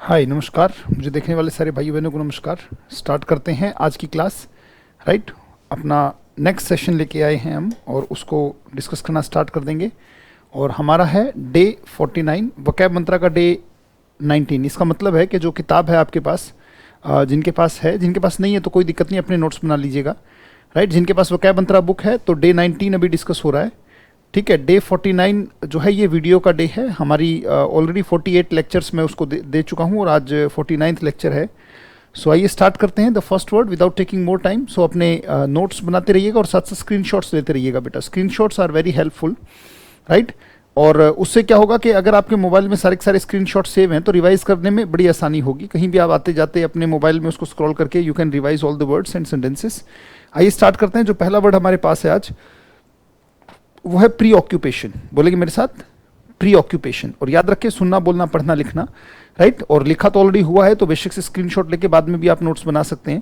हाय नमस्कार। मुझे देखने वाले सारे भाई बहनों को नमस्कार। स्टार्ट करते हैं आज की क्लास। राइट, अपना नेक्स्ट सेशन लेके आए हैं हम और उसको डिस्कस करना स्टार्ट कर देंगे। और हमारा है डे 49, वोकैब मंत्रा का डे 19। इसका मतलब है कि जो किताब है आपके पास, जिनके पास है, जिनके पास नहीं है तो कोई दिक्कत नहीं, अपने नोट्स बना लीजिएगा। राइट, जिनके पास वोकैब मंत्रा बुक है तो डे 19 अभी डिस्कस हो रहा है। ठीक है, डे 49 जो है ये वीडियो का डे है। हमारी ऑलरेडी 48 लेक्चर्स में उसको दे चुका हूँ और आज 49th लेक्चर है। सो आइए स्टार्ट करते हैं the first word without taking more time. So अपने नोट्स बनाते रहिएगा और साथ साथ स्क्रीनशॉट्स लेते रहिएगा बेटा। Screenshots are very helpful. Right, और उससे क्या होगा कि अगर आपके मोबाइल में सारे के सारे स्क्रीनशॉट सेव हैं तो रिवाइज करने में बड़ी आसानी होगी। कहीं भी आप आते जाते अपने मोबाइल में उसको स्क्रॉल करके you can revise all the words and sentences. आइए स्टार्ट करते हैं। जो पहला वर्ड हमारे पास है आज वो है प्री ऑक्यूपेशन। बोलेंगे मेरे साथ, प्री ऑक्यूपेशन। और याद रखें, सुनना बोलना पढ़ना लिखना। राइट, और लिखा तो ऑलरेडी हुआ है तो बेशक से स्क्रीनशॉट लेके बाद में भी आप नोट्स बना सकते हैं।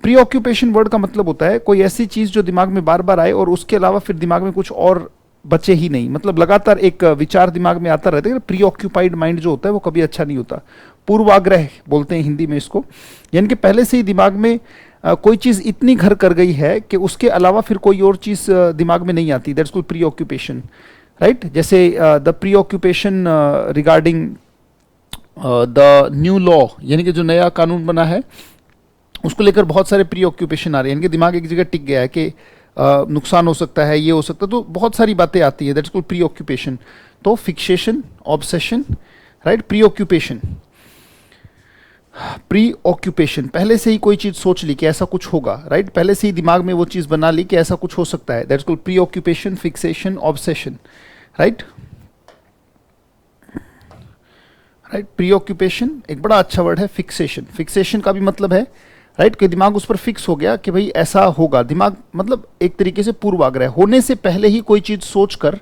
प्री ऑक्यूपेशन वर्ड का मतलब होता है कोई ऐसी चीज जो दिमाग में बार बार आए और उसके अलावा फिर दिमाग में कुछ और बचे ही नहीं। मतलब लगातार एक विचार दिमाग में आता रहता है। प्री ऑक्यूपाइड माइंड जो होता है वो कभी अच्छा नहीं होता। पूर्वाग्रह बोलते हैं हिंदी में इसको, यानी कि पहले से ही दिमाग में कोई चीज़ इतनी घर कर गई है कि उसके अलावा फिर कोई और चीज़ दिमाग में नहीं आती। That's called preoccupation. Right, जैसे the preoccupation regarding the new law, यानी कि जो नया कानून बना है उसको लेकर बहुत सारे प्री ऑक्यूपेशन आ रहे हैं। यानी कि दिमाग एक जगह टिक गया है कि नुकसान हो सकता है, ये हो सकता है, तो बहुत सारी बातें आती है। That's called preoccupation. तो fixation, obsession, right, preoccupation. Preoccupation, पहले से ही कोई चीज सोच ली कि ऐसा कुछ होगा। राइट, पहले से ही दिमाग में वो चीज बना ली कि ऐसा कुछ हो सकता है। That's called preoccupation, fixation, obsession. Right, right, pre occupation एक बड़ा अच्छा वर्ड है। फिक्सेशन, फिक्सेशन का भी मतलब है राइट कि दिमाग उस पर फिक्स हो गया कि भाई ऐसा होगा। दिमाग मतलब एक तरीके से पूर्वाग्रह, होने से पहले ही कोई चीज सोच कर।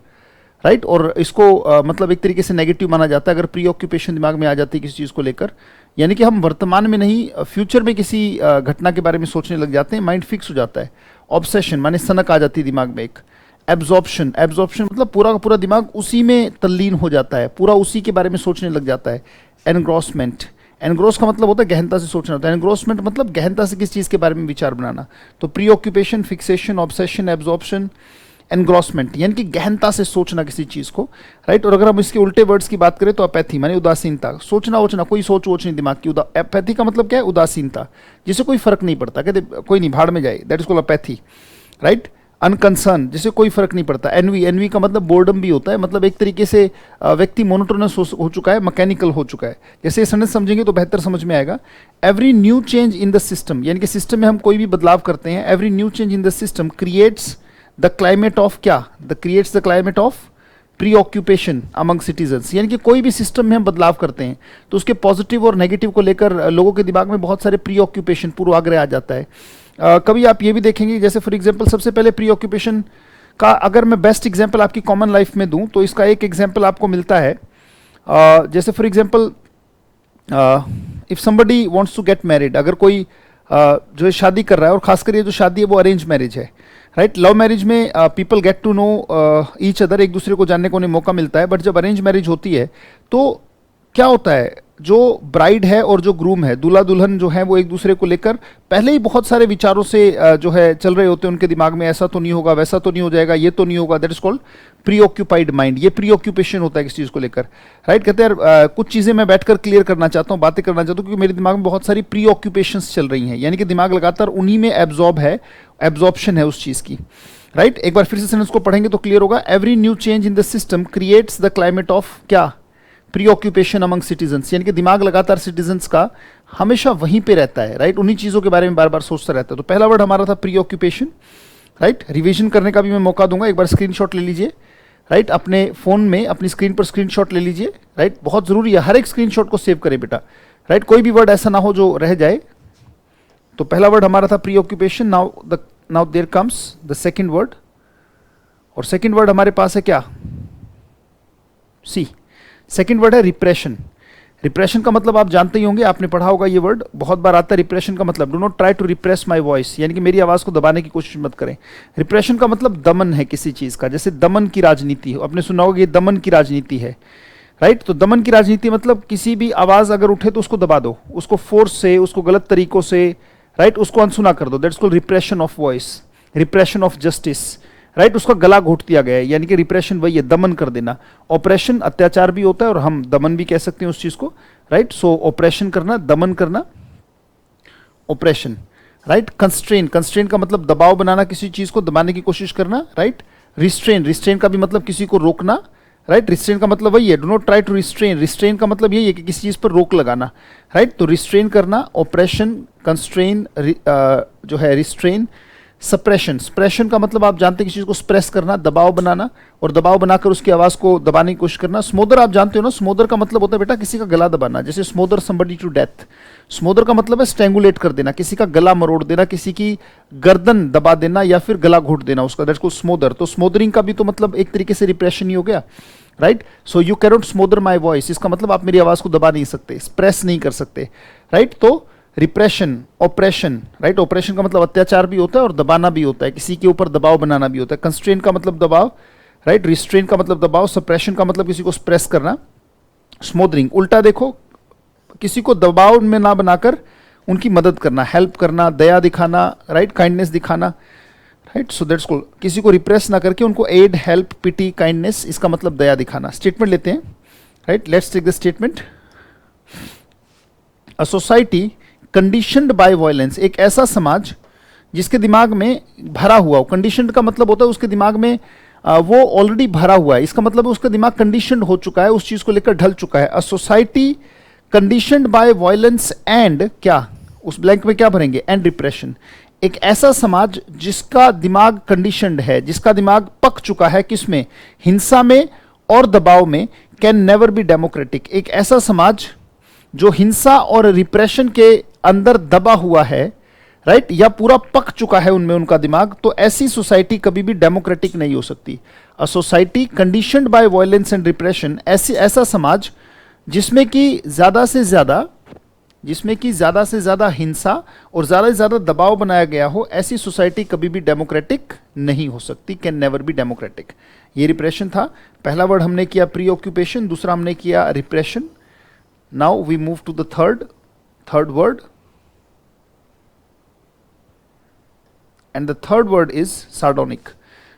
राइट, और इसको मतलब एक तरीके से नेगेटिव माना जाता है अगर प्री ऑक्यूपेशन दिमाग में आ जाती है किसी चीज़ को लेकर। यानी कि हम वर्तमान में नहीं, फ्यूचर में किसी घटना के बारे में सोचने लग जाते हैं, माइंड फिक्स हो जाता है। ऑब्सेशन माने सनक आ जाती है दिमाग में एक। एब्जॉर्प्शन, एब्जॉर्प्शन मतलब पूरा का पूरा दिमाग उसी में तल्लीन हो जाता है, पूरा उसी के बारे में सोचने लग जाता है। एनग्रॉसमेंट, एनग्रोस का मतलब होता है गहनता से सोचना होता है। एनग्रोसमेंट मतलब गहनता से किसी चीज़ के बारे में विचार बनाना। तो preoccupation, fixation, obsession, absorption, engrossment यानी कि गहनता से सोचना किसी चीज को। राइट, और अगर हम इसके उल्टे वर्ड्स की बात करें तो अपैथी माने उदासीनता। सोचना वोचना, कोई सोच वोच नहीं दिमाग की। अपैथी का मतलब क्या है? उदासीनता, जिसे कोई फर्क नहीं पड़ता, कहते कोई नहीं, भाड़ में जाए, that is called apathy. Right, unconcern, जिसे कोई फर्क नहीं पड़ता। एनवी, एनवी का मतलब बोर्डम भी होता है, मतलब एक तरीके से व्यक्ति मोनोटोनस हो चुका है, मैकेनिकल हो चुका है। जैसे ये सेंटेंस समझेंगे तो बेहतर समझ में आएगा। Every new change in the system, यानी कि सिस्टम में हम कोई भी बदलाव करते हैं। Every new change in the system creates the climate of क्या? The creates the climate of preoccupation among citizens. यानी कि कोई भी सिस्टम में हम बदलाव करते हैं तो उसके पॉजिटिव और नेगेटिव को लेकर लोगों के दिमाग में बहुत सारे प्री ऑक्यूपेशन, पूर्वाग्रह आ जाता है। कभी आप ये भी देखेंगे, जैसे फॉर एग्जांपल सबसे पहले प्री ऑक्यूपेशन का अगर मैं बेस्ट एग्जांपल आपकी कॉमन लाइफ में दूं तो इसका एक एग्जांपल आपको मिलता है। जैसे for example if somebody wants to get married, अगर कोई जो है शादी कर रहा है, और खासकर ये जो शादी है वो अरेंज मैरिज है। राइट, लव मैरिज में people get to know each other, एक दूसरे को जानने को उन्हें मौका मिलता है। बट जब अरेंज मैरिज होती है तो क्या होता है, जो ब्राइड है और जो ग्रूम है, दूल्हा दुल्हन जो है, वो एक दूसरे को लेकर पहले ही बहुत सारे विचारों से जो है चल रहे होते हैं उनके दिमाग में। ऐसा तो नहीं होगा, वैसा तो नहीं हो जाएगा, ये तो नहीं होगा। That is called pre occupied mind. ये प्री ऑक्यूपेशन होता है किसी चीज़ को लेकर। राइट, कहते हैं यार कुछ चीज़ें मैं बैठकर क्लियर करना चाहता हूँ, बातें करना चाहता हूँ, क्योंकि मेरे दिमाग में बहुत सारी प्री ऑक्यूपेशंस चल रही हैं। यानी कि दिमाग लगातार उन्हीं में एब्जॉर्ब है, एब्जॉर्प्शन है उस चीज़ की। राइट, एक बार फिर से सेंटेंस को पढ़ेंगे तो क्लियर होगा। Every new change in the system creates the climate of क्या? Preoccupation among citizens. यानी कि दिमाग लगातार सिटीजन्स का हमेशा वहीं पे रहता है। राइट, उन्हीं चीज़ों के बारे में बार बार सोचता रहता है। तो पहला वर्ड हमारा था प्री ऑक्यूपेशन। राइट, रिवीजन करने का भी मैं मौका दूंगा, एक बार स्क्रीनशॉट ले लीजिए। राइट, अपने फ़ोन में अपनी स्क्रीन पर स्क्रीनशॉट ले लीजिए। राइट, बहुत ज़रूरी है, हर एक स्क्रीनशॉट को सेव करें बेटा। राइट, कोई भी वर्ड ऐसा ना हो जो रह जाए। तो पहला वर्ड हमारा था preoccupation. Now there comes the second word, और सेकेंड वर्ड हमारे पास है क्या? सी। सेकेंड वर्ड है रिप्रेशन। रिप्रेशन का मतलब आप जानते ही होंगे, आपने पढ़ा होगा, ये वर्ड बहुत बार आता है। रिप्रेशन का मतलब do not try to repress my voice, यानी कि मेरी आवाज़ को दबाने की कोशिश मत करें। रिप्रेशन का मतलब दमन है किसी चीज़ का, जैसे दमन की राजनीति हो, आपने सुना होगा ये दमन की राजनीति है। राइट। तो दमन की राजनीति मतलब किसी भी आवाज अगर उठे तो उसको दबा दो, उसको फोर्स से, उसको गलत तरीकों से, राइट, उसको अनसुना कर दो। That's called repression of voice, repression of justice, right. उसका गला घोट दिया गया है, यानी कि रिप्रेशन वही है, दमन कर देना। ऑपरेशन अत्याचार भी होता है और हम दमन भी कह सकते हैं उस चीज को, राइट। सो ऑपरेशन करना, दमन करना, ऑपरेशन, राइट। कंस्ट्रेन, कंस्ट्रेन का मतलब दबाव बनाना, किसी चीज को दबाने की कोशिश करना, राइट। रिस्ट्रेन, रिस्ट्रेन का भी मतलब किसी को रोकना, राइट। रिस्ट्रेन का मतलब वही है, do not try to restrain. Restrain का मतलब यही है कि किसी चीज पर रोक लगाना, राइट। तो रिस्ट्रेन करना, ऑपरेशन, कंस्ट्रेन, जो है रिस्ट्रेन। सप्रेशन, सप्रेशन का मतलब आप जानते हैं किसी चीज को स्प्रेस करना, दबाव बनाना, और दबाव बनाकर उसकी आवाज को दबाने की कोशिश करना। स्मोदर आप जानते हो ना, स्मोदर का मतलब होता है बेटा किसी का गला दबाना, जैसे स्मोदर समबडी टू डेथ। स्मोदर का मतलब है स्ट्रेंगुलेट कर देना, किसी का गला मरोड़ देना, किसी की गर्दन दबा देना या फिर गला घोट देना उसका, दैट्स कॉल्ड स्मोदर। तो स्मोदरिंग का भी तो मतलब एक तरीके से रिप्रेशन ही हो गया, right. So you cannot smother my voice, इसका मतलब आप मेरी आवाज को दबा नहीं सकते, स्प्रेस नहीं कर सकते, राइट। तो रिप्रेशन, ऑपरेशन, राइट। ऑपरेशन का मतलब अत्याचार भी होता है और दबाना भी होता है, किसी के ऊपर दबाव बनाना भी होता है। कंस्ट्रेन का मतलब दबाव, राइट। रिस्ट्रेन का मतलब दबाव। सप्रेशन का मतलब किसी को स्प्रेस करना। स्मोदरिंग उल्टा देखो, किसी को दबाव में ना बनाकर उनकी मदद करना, हेल्प करना, दया दिखाना, राइट, काइंडनेस दिखाना, राइट। सो दैट्स कॉल्ड, किसी को रिप्रेस ना करके उनको एड, हेल्प, पिटी, काइंडनेस, इसका मतलब दया दिखाना। स्टेटमेंट लेते हैं, right. Let's take the statement. A society conditioned by violence, एक ऐसा समाज जिसके दिमाग में भरा हुआ हो। कंडीशनड का मतलब होता है उसके दिमाग में वो ऑलरेडी भरा हुआ है, इसका मतलब उसका दिमाग कंडीशनड हो चुका है, उस चीज को लेकर ढल चुका है। A society conditioned by violence and क्या, उस ब्लैंक में क्या भरेंगे, एंड रिप्रेशन। एक ऐसा समाज जिसका दिमाग कंडीशनड है, जिसका दिमाग पक चुका है, किसमें, हिंसा में और दबाव में, कैन नेवर बी डेमोक्रेटिक। एक ऐसा समाज जो हिंसा और रिप्रेशन के अंदर दबा हुआ है, राइट, या पूरा पक चुका है उनमें उनका दिमाग, तो ऐसी सोसाइटी कभी भी डेमोक्रेटिक नहीं हो सकती। A society conditioned by violence and repression, ऐसा समाज जिसमें कि ज्यादा से ज्यादा हिंसा और ज्यादा से ज्यादा दबाव बनाया गया हो, ऐसी सोसाइटी कभी भी डेमोक्रेटिक नहीं हो सकती, कैन नेवर बी डेमोक्रेटिक। ये रिप्रेशन था। पहला वर्ड हमने किया प्री ऑक्यूपेशन, दूसरा हमने किया repression. Now we move to the third word, and the third word is sardonic.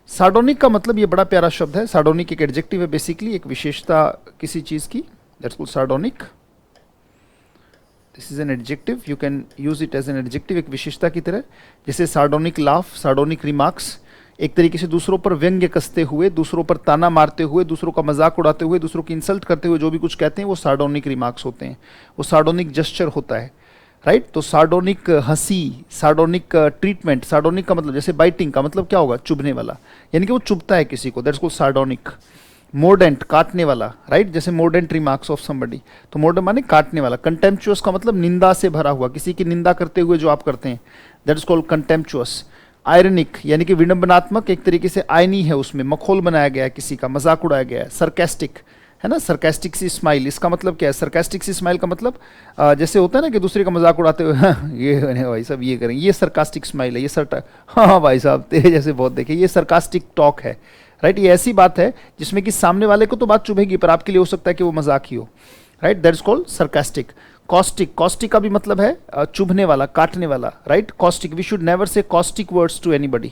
Sardonic का मतलब, ये बड़ा प्यारा शब्द है। सार्डोनिक एक एडजेक्टिव है, बेसिकली एक विशेषता किसी चीज की, that's called sardonic. This is an adjective, you can use it as an adjective, एक विशेषता की तरह। जैसे सार्डोनिक लाफ, सार्डोनिक रिमार्क्स, एक तरीके से दूसरों पर व्यंग्य कसते हुए, दूसरों पर ताना मारते हुए, दूसरों का मजाक उड़ाते हुए, दूसरों की इंसल्ट करते हुए जो भी कुछ कहते हैं वो सार्डोनिक रिमार्क्स होते हैं, वो सार्डोनिक जेस्चर होता है, राइट। तो सार्डोनिक हंसी, सार्डोनिक ट्रीटमेंट। सार्डोनिक का मतलब, जैसे बाइटिंग का मतलब क्या होगा, चुभने वाला, यानी कि वो चुभता है किसी को, दैट्स कॉल्ड सार्डोनिक। मोर्डेंट, काटने वाला, राइट, जैसे मोर्डेंट रिमार्क्स ऑफ समबडी, तो मोर्डेंट माने काटने वाला। कंटेम्पचुअस का मतलब निंदा से भरा हुआ, किसी की निंदा करते हुए जो आप करते हैं, that is called contemptuous. Ironic यानी कि विडंबनात्मक, एक तरीके से आयनी है, उसमें मखौल बनाया गया है, किसी का मजाक उड़ाया गया है। सरकास्टिक है ना, सरकास्टिक सी स्माइल, इसका मतलब क्या है, सरकास्टिक सी स्माइल का मतलब जैसे होता है ना कि दूसरे का मजाक उड़ाते हुए हाँ, ये भाई साहब ये करेंगे, ये सरकास्टिक स्माइल है, ये हाँ भाई साहब तेरे जैसे बहुत देखे, ये सरकास्टिक टॉक है, राइट। ये ऐसी बात है जिसमें कि सामने वाले को तो बात चुभेगी पर आपके लिए हो सकता है कि वो मजाक ही हो, right, that is called sarcastic. Caustic, caustic का भी मतलब है चुभने वाला, काटने वाला, right. Caustic, we should never say caustic words to anybody,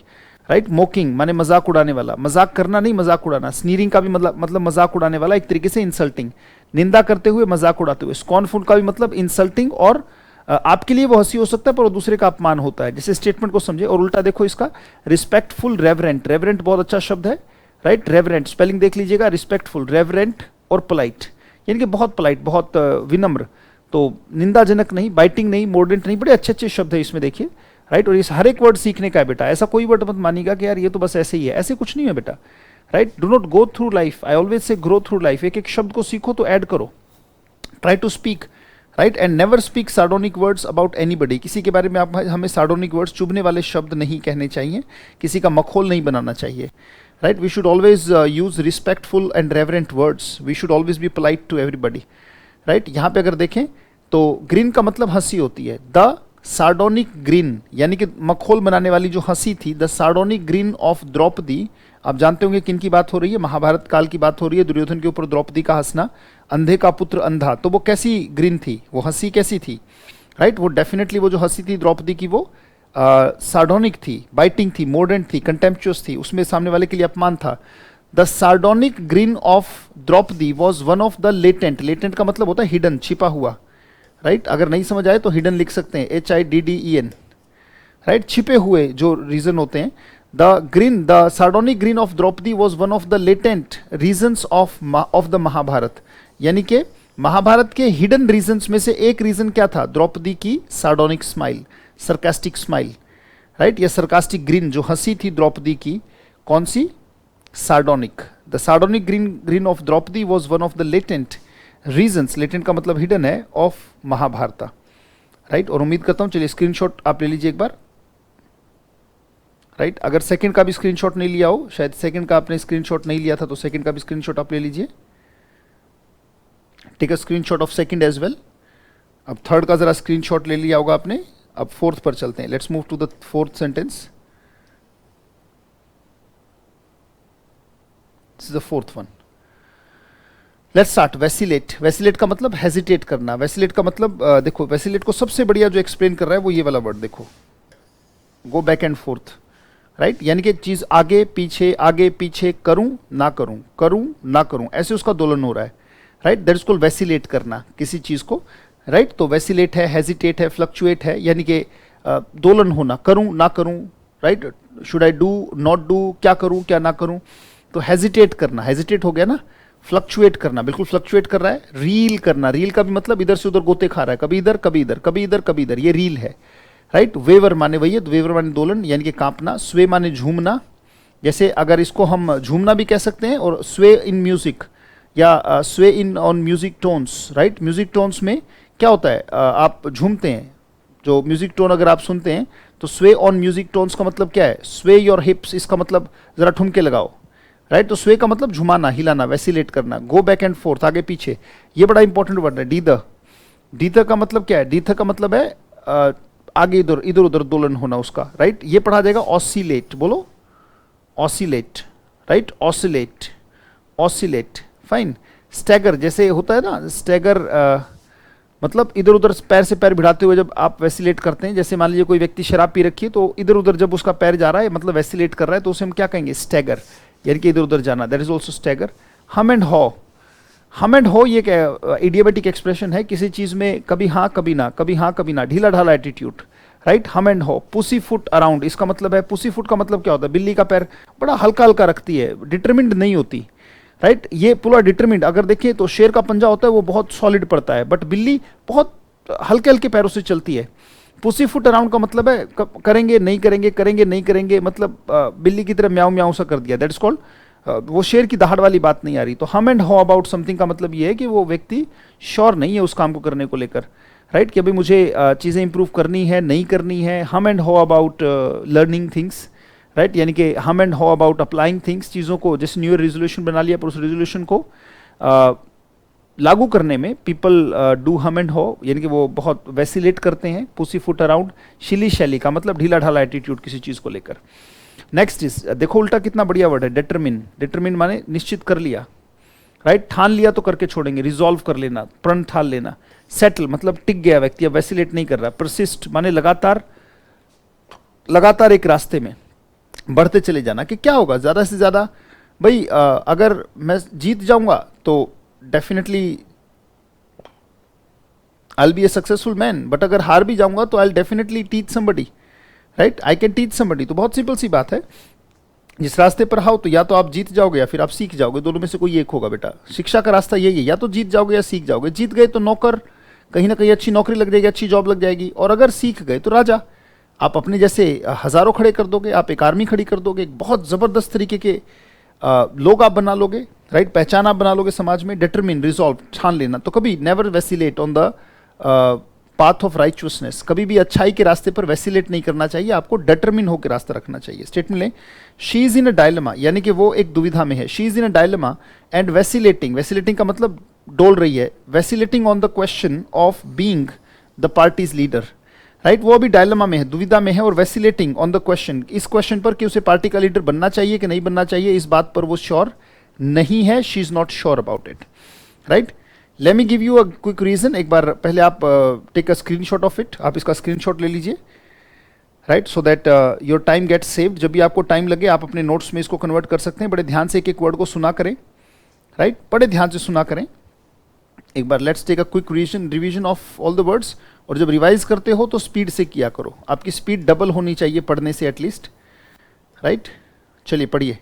right. Mocking माने मजाक उड़ाने वाला, मजाक करना नहीं, मजाक उड़ाना। स्नीरिंग का भी मतलब मजाक उड़ाने वाला, एक तरीके से इंसल्टिंग, निंदा करते हुए, मजाक उड़ाते हुए। स्कॉर्नफुल का भी मतलब इंसल्टिंग, और आपके लिए वो हंसी हो सकता है पर वो दूसरे का अपमान होता है, जैसे स्टेटमेंट को समझे। और उल्टा देखो इसका, रिस्पेक्टफुल, रेवरेंट, रेवरेंट बहुत अच्छा शब्द है, राइट। रेवरेंट स्पेलिंग देख लीजिएगा, रिस्पेक्टफुल, रेवरेंट और पोलाइट, यानी कि बहुत पोलाइट, बहुत विनम्र। तो निंदाजनक नहीं, बाइटिंग नहीं, मोर्डेंट नहीं, बड़े अच्छे अच्छे शब्द है इसमें देखिए, राइट। और इस हर एक वर्ड सीखने का है बेटा, ऐसा कोई वर्ड मत मानिएगा कि यार ये तो बस ऐसे ही है, ऐसे कुछ नहीं है बेटा, right. Do not go through life, I always say grow through life. एक एक शब्द को सीखो तो ऐड करो, try to speak, right, and never speak sardonic words about anybody. किसी के बारे में आप हमें सार्डोनिक वर्ड्स, चुभने वाले शब्द नहीं कहने चाहिए, किसी का मखौल नहीं बनाना चाहिए, right. We should always use respectful and reverent words, we should always be polite to everybody, right. यहाँ पे अगर देखें तो ग्रीन का मतलब हंसी होती है, द सार्डोनिक ग्रीन, यानी कि मखौल बनाने वाली जो हंसी थी, the sardonic grin of Draupadi आप जानते होंगे किन की बात हो रही है, महाभारत काल की बात हो रही है, दुर्योधन के ऊपर द्रौपदी का हंसना, अंधे का पुत्र अंधा, तो वो कैसी ग्रीन थी, वो हंसी कैसी थी, राइट? वो डेफिनेटली वो जो हंसी थी द्रौपदी की वो सार्डोनिक थी, बाइटिंग थी, मोर्डेंट थी, कंटेम्पचुअस थी, उसमें सामने वाले के लिए अपमान था। The sardonic grin of Draupadi was one of the latent, latent का मतलब होता है हिडन, छिपा हुआ, राइट? अगर नहीं समझ आए तो हिडन लिख सकते हैं, HIDDEN, राइट? छिपे हुए जो रीजन होते हैं। The sardonic grin of Draupadi was one of the latent reasons of the Mahabharata, यानी कि महाभारत के हिडन रीजन्स में से एक रीजन क्या था? द्रौपदी की sardonic smile, sarcastic smile, right? या सरकास्टिक ग्रीन जो हंसी थी द्रौपदी की, कौन सी? Sardonic. The sardonic grin of Draupadi was one of the latent reasons, latent का मतलब हिडन है, ऑफ महाभारत, राइट? और उम्मीद करता हूं, चलिए स्क्रीनशॉट आप ले लीजिए एक बार, राइट? अगर सेकंड का भी स्क्रीनशॉट नहीं लिया हो, शायद सेकंड का आपने स्क्रीनशॉट नहीं लिया था, तो सेकंड का भी स्क्रीनशॉट आप ले लीजिए, take a screenshot of second as well. अब थर्ड का जरा स्क्रीनशॉट ले लिया होगा आपने, अब फोर्थ पर चलते हैं, let's move to the fourth sentence, this is the fourth one. Let's start. Vacillate, vacillate का मतलब हेजिटेट करना, वैसिलेट का मतलब देखो, वैसिलेट को सबसे बढ़िया जो एक्सप्लेन कर रहा है वो ये वाला वर्ड देखो, go back and fourth, right? यानी कि चीज आगे पीछे, करूं ना करूं, करूं ना करूं, ऐसे उसका दोलन हो रहा है, right? That is called vacillate करना किसी चीज को, राइट? तो वैसिलेट है, हेजिटेट है, फ्लक्चुएट है, यानी कि दोलन होना, करूं ना करूं, right? Should I do not do, क्या करूं क्या ना करूं। तो हेजिटेट करना, हेजिटेट हो गया ना, फ्लक्चुएट करना, बिल्कुल फ्लक्चुएट कर रहा है। रील करना, रील का भी मतलब इधर से उधर गोते खा रहा है, कभी इधर कभी इधर, कभी इधर कभी इधर, ये रील है, राइट? वेवर माने वही है, वेवर माने दोलन, यानी कि कांपना। स्वे माने झूमना, जैसे अगर इसको हम झूमना भी कह सकते हैं, और स्वे इन म्यूजिक या sway in on music tones, right? Music tones में क्या होता है, आप झूमते हैं, जो म्यूजिक टोन अगर आप सुनते हैं तो स्वे ऑन म्यूजिक टोन्स का मतलब क्या है? स्वे योर हिप्स, इसका मतलब जरा ठुमके लगाओ, राइट? तो स्वे का मतलब झुमाना, हिलाना, वैसिलेट करना। गो बैक एंड फोर्थ, आगे पीछे, ये बड़ा इंपॉर्टेंट वर्ड है। डीद, डीद का मतलब क्या है? डीथ का मतलब है आगे इधर इधर उधर दोलन होना उसका, राइट? ये पढ़ा जाएगा ऑसिलेट, बोलो oscillate, right? Oscillate, oscillate, fine. Stagger जैसे होता है ना, स्टैगर मतलब इधर उधर पैर से पैर भिड़ाते हुए जब आप वैसिलेट करते हैं, जैसे मान लीजिए कोई व्यक्ति शराब पी रखी है तो इधर उधर जब उसका पैर जा रहा है, मतलब वैसिलेट कर रहा है, तो उसे हम क्या कहेंगे? स्टैगर, यानी कि इधर उधर जाना, दैट इज ऑल्सो स्टैगर। हम एंड हॉ, हम एंड हो ये क्या इडियोमेटिक एक्सप्रेशन है, किसी चीज में कभी हाँ कभी ना, कभी हाँ कभी ना, ढीला ढाला एटीट्यूड, राइट? हम एंड हो। पुसी फुट अराउंड, इसका मतलब है, पुसी फुट का मतलब क्या होता है? बिल्ली का पैर बड़ा हल्का हल्का रखती है, डिटरमिंड नहीं होती, राइट? ये पूरा डिटरमिंड, अगर देखें तो शेर का पंजा होता है वो बहुत सॉलिड पड़ता है, बट बिल्ली बहुत हल्के हल्के पैरों से चलती है। पुसी फुट अराउंड का मतलब है करेंगे नहीं करेंगे, करेंगे नहीं करेंगे, मतलब बिल्ली की तरह म्याऊ म्याऊ सा कर दिया, दैट इज कॉल्ड, वो शेर की दहाड़ वाली बात नहीं आ रही। तो हम एंड हाउ अबाउट समथिंग का मतलब ये है कि वो व्यक्ति श्योर नहीं है उस काम को करने को लेकर, राइट? कि अभी मुझे चीज़ें इंप्रूव करनी है, नहीं करनी है। हम and how about learning things, right? यानी कि हम and how about applying things, चीज़ों को, जैसे न्यू ईयर रेजोल्यूशन बना लिया, पर उस रेजोल्यूशन को लागू करने में पीपल डू हम एंड हाउ, यानी कि वो बहुत वैसिलेट करते हैं। पुसी फुट अराउंड, शिली शैली का मतलब ढीला ढाला एटीट्यूड किसी चीज़ को लेकर। नेक्स्ट इज, देखो उल्टा कितना बढ़िया वर्ड है, डिटरमिन। डिटरमिन माने निश्चित कर लिया, राइट? ठान लिया तो करके छोड़ेंगे, रिजॉल्व कर लेना, प्रण ठान लेना। सेटल मतलब टिक गया व्यक्ति, अब वैसिलेट नहीं कर रहा। परसिस्ट माने लगातार, लगातार एक रास्ते में बढ़ते चले जाना, कि क्या होगा ज्यादा से ज्यादा, भाई अगर मैं जीत जाऊंगा तो definitely I will be A successful man, but अगर हार भी जाऊंगा तो I will definitely teach somebody, right? I can teach somebody. तो बहुत सिंपल सी बात है, जिस रास्ते पर आओ तो या तो आप जीत जाओगे या फिर आप सीख जाओगे, दोनों में से कोई एक होगा बेटा। शिक्षा का रास्ता यही है, या तो जीत जाओगे या सीख जाओगे। जीत गए तो नौकर, कहीं ना कहीं अच्छी नौकरी लग जाएगी, अच्छी जॉब लग जाएगी, और अगर सीख गए तो राजा। आप अपने जैसे हजारों खड़े कर दोगे, आप एक आर्मी खड़ी कर दोगे, एक बहुत जबरदस्त तरीके के लोग आप बना लोगे, राइट? पहचान आप बना लोगे समाज में। डिटरमिन, रिजॉल्व, ठान लेना। तो कभी never vacillate on the path of righteousness, कभी भी अच्छाई के रास्ते पर वैसिलेट नहीं करना चाहिए, आपको डिटरमिन होकर रास्ता रखना चाहिए। स्टेटमेंट लें, she is in a dilemma, यानी कि वो एक दुविधा में है। She is in a dilemma and vacillating, vacillating का मतलब डोल रही है, vacillating on the question of being the parties leader, right, वो अभी डायलेमा में है, दुविधा में है और वैसिलेटिंग ऑन द क्वेश्चन, इस क्वेश्चन पर कि उसे पार्टी का लीडर बनना चाहिए कि नहीं बनना चाहिए, इस बात पर वो श्योर नहीं है, she is not sure about it. Right, let me give you a quick reason. एक बार पहले आप take a screenshot of it, आप इसका स्क्रीनशॉट ले लीजिए, right, so that your time gets saved. जब भी आपको टाइम लगे आप अपने नोट्स में इसको कन्वर्ट कर सकते हैं। बड़े ध्यान से एक एक वर्ड को सुना करें, राइट, बड़े ध्यान से सुना करें। एक बार let's take a quick revision of all the words. और जब रिवाइज करते हो तो स्पीड से किया करो, आपकी स्पीड डबल होनी चाहिए पढ़ने से एटलीस्ट। राइट, चलिए पढ़िए,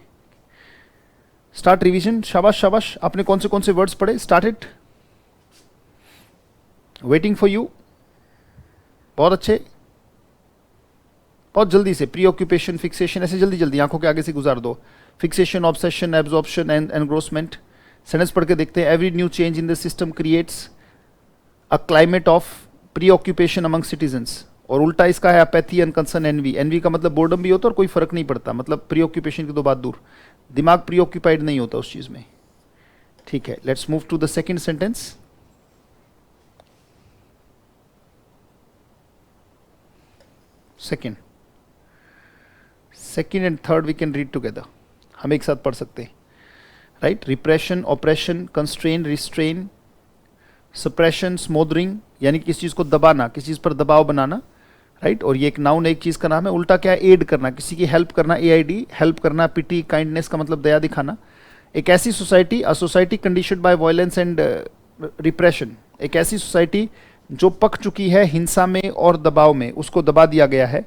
स्टार्ट रिवीजन। शाबाश शाबाश, आपने कौन से वर्ड्स पढ़े? Start it, waiting for you. बहुत अच्छे, बहुत जल्दी से। प्री ऑक्यूपेशन, फिक्सेशन, ऐसे जल्दी जल्दी आंखों के आगे से गुजार दो। Fixation, obsession, absorption and engrossment. Sentence पढ़ के देखते हैं। Every new change in the system creates a climate of preoccupation among citizens. और उल्टा इसका है अपैथी, अनकंसर्न, एनवी। एनवी का मतलब बोर्डम भी होता है और कोई फर्क नहीं पड़ता, मतलब प्री ऑक्यूपेशन की तो बात दूर, दिमाग प्री ऑक्यूपाइड नहीं होता उस चीज में। ठीक है, let's move to the second sentence. Second and third we can read together, हम एक साथ पढ़ सकते हैं। Right, repression, operation, constrain, restrain, suppression, smothering, यानी किसी चीज को दबाना, किसी चीज पर दबाव बनाना। राइट, और ये एक नाउन, एक चीज का नाम है। उल्टा क्या है? एड करना, किसी की हेल्प करना, एआईडी, हेल्प करना। पिटी, काइंडनेस का मतलब दया दिखाना। एक ऐसी सोसाइटी, a society conditioned by violence and repression, एक ऐसी सोसाइटी जो पक चुकी है हिंसा में और दबाव में, उसको दबा दिया गया है।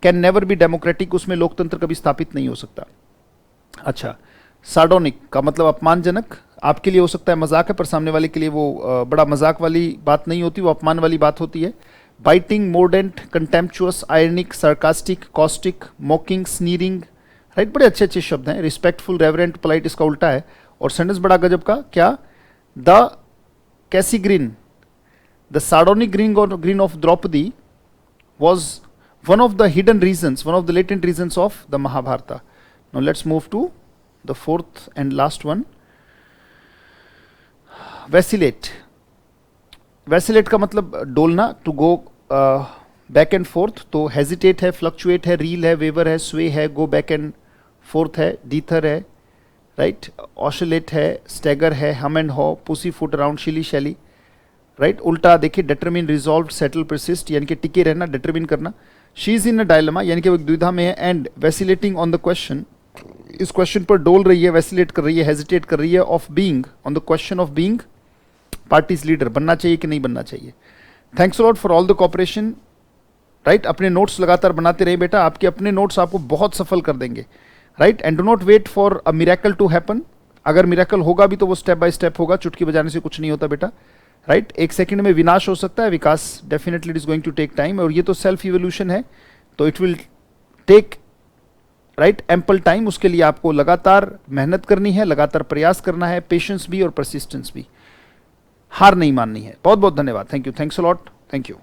कैन नेवर बी डेमोक्रेटिक, उसमें लोकतंत्र कभी स्थापित नहीं हो सकता। अच्छा, सार्डोनिक का मतलब अपमानजनक, आपके लिए हो सकता है मजाक है, पर सामने वाले के लिए वो बड़ा मजाक वाली बात नहीं होती, वो अपमान वाली बात होती है। Biting, mordant, contemptuous, ironic, sarcastic, caustic, mocking, sneering. Right, बड़े अच्छे अच्छे शब्द हैं। रिस्पेक्टफुल, रेवरेंट, पोलाइट इसका उल्टा है। और सेंटेंस बड़ा गजब का, क्या? द कैसी grin, the sardonic grin of Draupadi was one of the hidden reasons, one of the latent reasons of the Mahabharata. Now let's move to the fourth and last one. Vacillate. Vacillate का मतलब डोलना, to go back and forth. तो hesitate है, fluctuate है, reel है, waver है, sway है, go back and forth है, deter है, right? Oscillate है, stagger है, hum and haw, pussy foot around, shilly shally. Right, उल्टा देखिए, डिटरमिन, रिजॉल्व, सेटल, परसिस्ट, यानी कि टिके रहना, डिटरमिन करना। She is in a dilemma, यानी कि वो एक दुविधा में है। And vacillating on the question, इस क्वेश्चन पर डोल रही है, वैसिलेट कर रही है, हेजिटेट कर रही है। Of being, on the question of being parties leader, बनना चाहिए कि नहीं बनना चाहिए। Thanks a lot for all the cooperation. Right, अपने नोट्स लगातार बनाते रहिए बेटा, आपके अपने नोट्स आपको बहुत सफल कर देंगे। Right, and do not wait for a miracle to happen. अगर मिरेकल होगा भी तो वो स्टेप बाय स्टेप होगा, चुटकी बजाने से कुछ नहीं होता बेटा। राइट, एक सेकंड में विनाश हो सकता है, विकास definitely it is going to take time. और ये तो सेल्फ इवोल्यूशन है, तो it will take right ample time. उसके लिए आपको लगातार मेहनत करनी है, लगातार प्रयास करना है, पेशेंस भी और परसिस्टेंस भी, हार नहीं माननी है। बहुत बहुत धन्यवाद, thank you, thanks a lot, thank you.